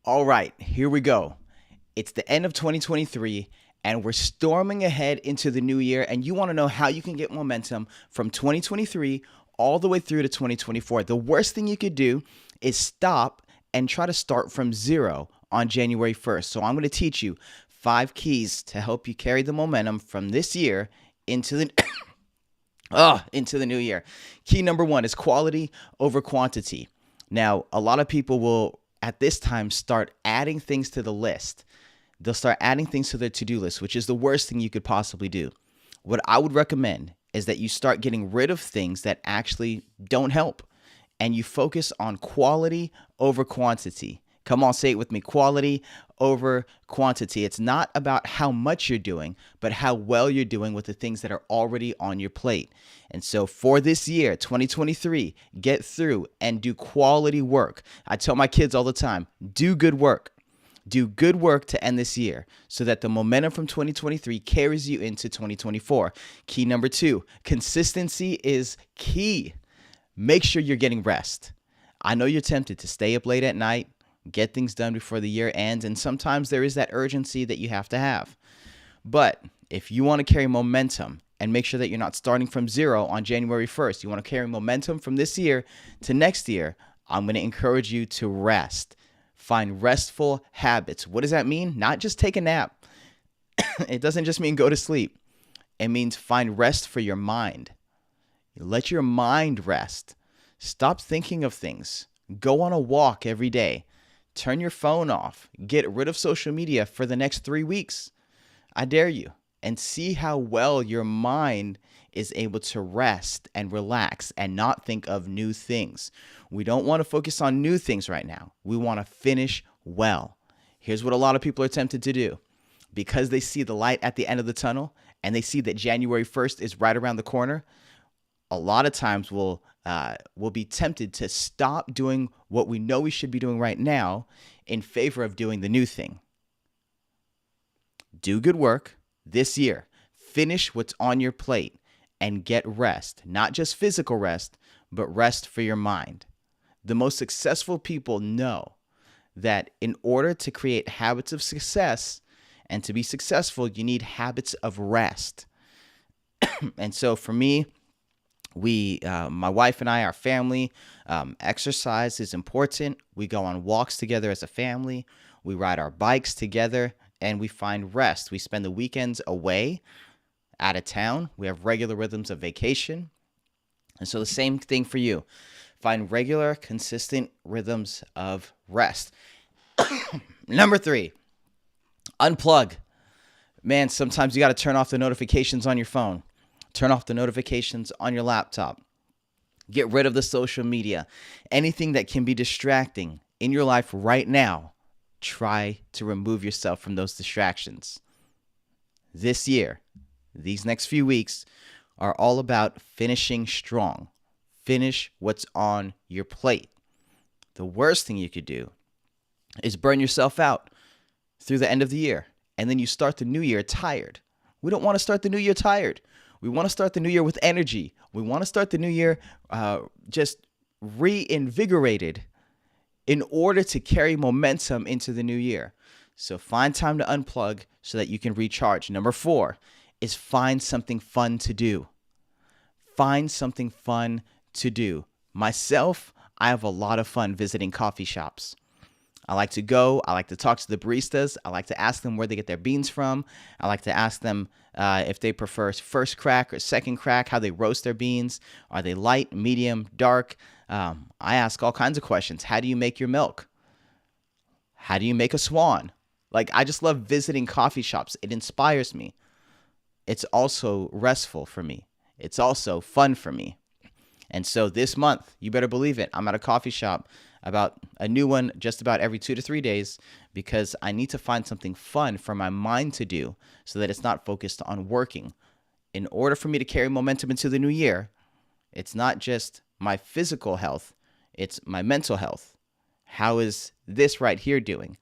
All right, here we go. It's the end of 2023 and we're storming ahead into the new year, and you want to know how you can get momentum from 2023 all the way through to 2024. The worst thing you could do is stop and try to start from zero on January 1st. So I'm going to teach you 5 keys to help you carry the momentum from this year into the into the new year. Key number 1 is quality over quantity. Now, a lot of people will at this time start adding things to the list. They'll start adding things to their to-do list, which is the worst thing you could possibly do. What I would recommend is that you start getting rid of things that actually don't help and you focus on quality over quantity. Come on, say it with me. Quality over quantity. It's not about how much you're doing, but how well you're doing with the things that are already on your plate. And so for this year, 2023, get through and do quality work. I tell my kids all the time, do good work. Do good work to end this year so that the momentum from 2023 carries you into 2024. Key number 2, consistency is key. Make sure you're getting rest. I know you're tempted to stay up late at night, get things done before the year ends, and sometimes there is that urgency that you have to have. But if you want to carry momentum and make sure that you're not starting from zero on January 1st, you want to carry momentum from this year to next year, I'm going to encourage you to rest. Find restful habits. What does that mean? Not just take a nap. It doesn't just mean go to sleep. It means find rest for your mind. Let your mind rest. Stop thinking of things. Go on a walk every day. Turn your phone off. Get rid of social media for the next 3 weeks. I dare you. And see how well your mind is able to rest and relax and not think of new things. We don't want to focus on new things right now. We want to finish well. Here's what a lot of people are tempted to do. Because they see the light at the end of the tunnel and they see that January 1st is right around the corner, a lot of times we'll be tempted to stop doing what we know we should be doing right now in favor of doing the new thing. Do good work this year. Finish what's on your plate and get rest. Not just physical rest, but rest for your mind. The most successful people know that in order to create habits of success and to be successful, you need habits of rest. And so for me, my wife and I, our family, exercise is important. We go on walks together as a family. We ride our bikes together and we find rest. We spend the weekends away, out of town. We have regular rhythms of vacation. And so the same thing for you. Find regular, consistent rhythms of rest. Number 3, unplug. Man, sometimes you got to turn off the notifications on your phone. Turn off the notifications on your laptop. Get rid of the social media. Anything that can be distracting in your life right now, try to remove yourself from those distractions. This year, these next few weeks are all about finishing strong. Finish what's on your plate. The worst thing you could do is burn yourself out through the end of the year, and then you start the new year tired. We don't want to start the new year tired. We want to start the new year with energy. We want to start the new year just reinvigorated in order to carry momentum into the new year. So find time to unplug so that you can recharge. Number 4 is find something fun to do. Find something fun to do. Myself, I have a lot of fun visiting coffee shops. I like to go. I like to talk to the baristas. I like to ask them where they get their beans from. I like to ask them if they prefer first crack or second crack, how they roast their beans. Are they light, medium, dark? I ask all kinds of questions. How do you make your milk? How do you make a swan? Like, I just love visiting coffee shops. It inspires me. It's also restful for me. It's also fun for me. And so this month, you better believe it, I'm at a coffee shop, about a new one just about every 2 to 3 days, because I need to find something fun for my mind to do so that it's not focused on working. In order for me to carry momentum into the new year, it's not just my physical health, it's my mental health. How is this right here doing?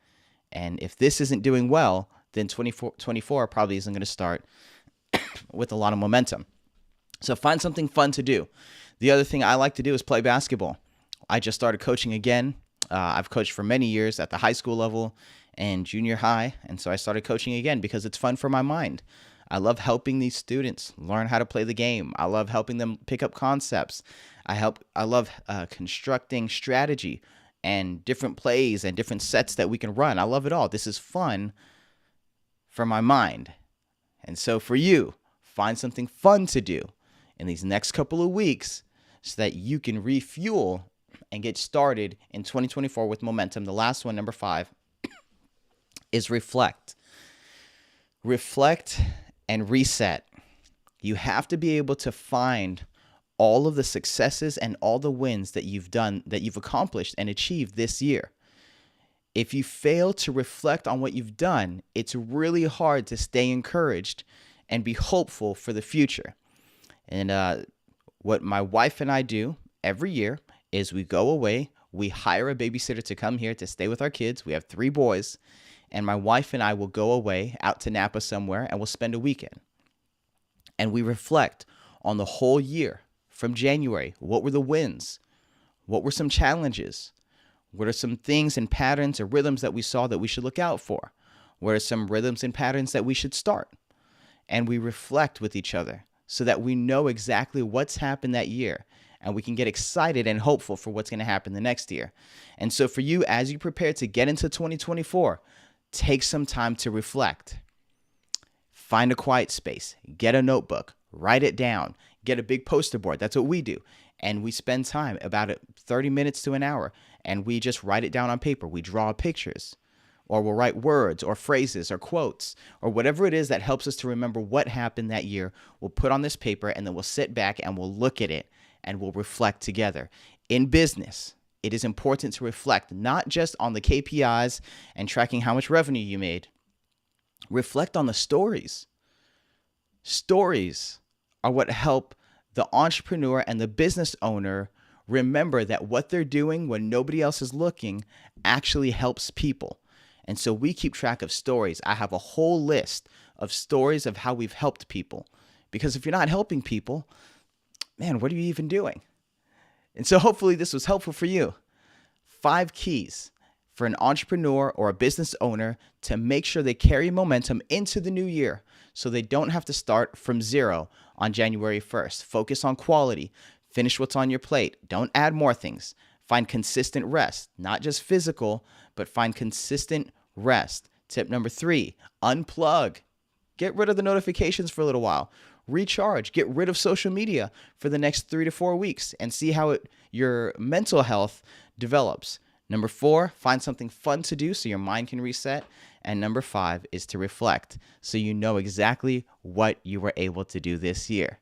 And if this isn't doing well, then 2024 probably isn't going to start with a lot of momentum. So find something fun to do. The other thing I like to do is play basketball. I just started coaching again. I've coached for many years at the high school level and junior high. And so I started coaching again because it's fun for my mind. I love helping these students learn how to play the game. I love helping them pick up concepts. I love constructing strategy and different plays and different sets that we can run. I love it all. This is fun for my mind. And so for you, find something fun to do in these next couple of weeks so that you can refuel and get started in 2024 with momentum. The last one, number 5, is reflect. Reflect and reset. You have to be able to find all of the successes and all the wins that you've done, that you've accomplished and achieved this year. If you fail to reflect on what you've done, it's really hard to stay encouraged and be hopeful for the future. And what my wife and I do every year is we go away, we hire a babysitter to come here to stay with our kids. We have 3 boys, and my wife and I will go away out to Napa somewhere, and we'll spend a weekend. And we reflect on the whole year from January. What were the wins? What were some challenges? What are some things and patterns or rhythms that we saw that we should look out for? What are some rhythms and patterns that we should start? And we reflect with each other so that we know exactly what's happened that year, and we can get excited and hopeful for what's going to happen the next year. And so for you, as you prepare to get into 2024, take some time to reflect. Find a quiet space, get a notebook, write it down, get a big poster board. That's what we do. And we spend time, about 30 minutes to an hour, and we just write it down on paper. We draw pictures, or we'll write words or phrases or quotes or whatever it is that helps us to remember what happened that year. We'll put on this paper, and then we'll sit back and we'll look at it and we'll reflect together. In business, it is important to reflect not just on the KPIs and tracking how much revenue you made. Reflect on the stories. Stories are what help the entrepreneur and the business owner remember that what they're doing when nobody else is looking actually helps people. And so we keep track of stories. I have a whole list of stories of how we've helped people. Because if you're not helping people, man, what are you even doing? And so hopefully this was helpful for you. 5 keys for an entrepreneur or a business owner to make sure they carry momentum into the new year so they don't have to start from zero on January 1st. Focus on quality. Finish what's on your plate. Don't add more things. Find consistent rest, not just physical, but find consistent rest. Tip number 3, unplug. Get rid of the notifications for a little while. Recharge. Get rid of social media for the next 3 to 4 weeks and see how your mental health develops. Number 4, find something fun to do so your mind can reset. And number 5 is to reflect so you know exactly what you were able to do this year.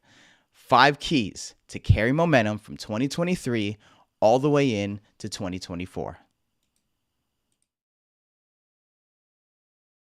5 keys to carry momentum from 2023 all the way in to 2024.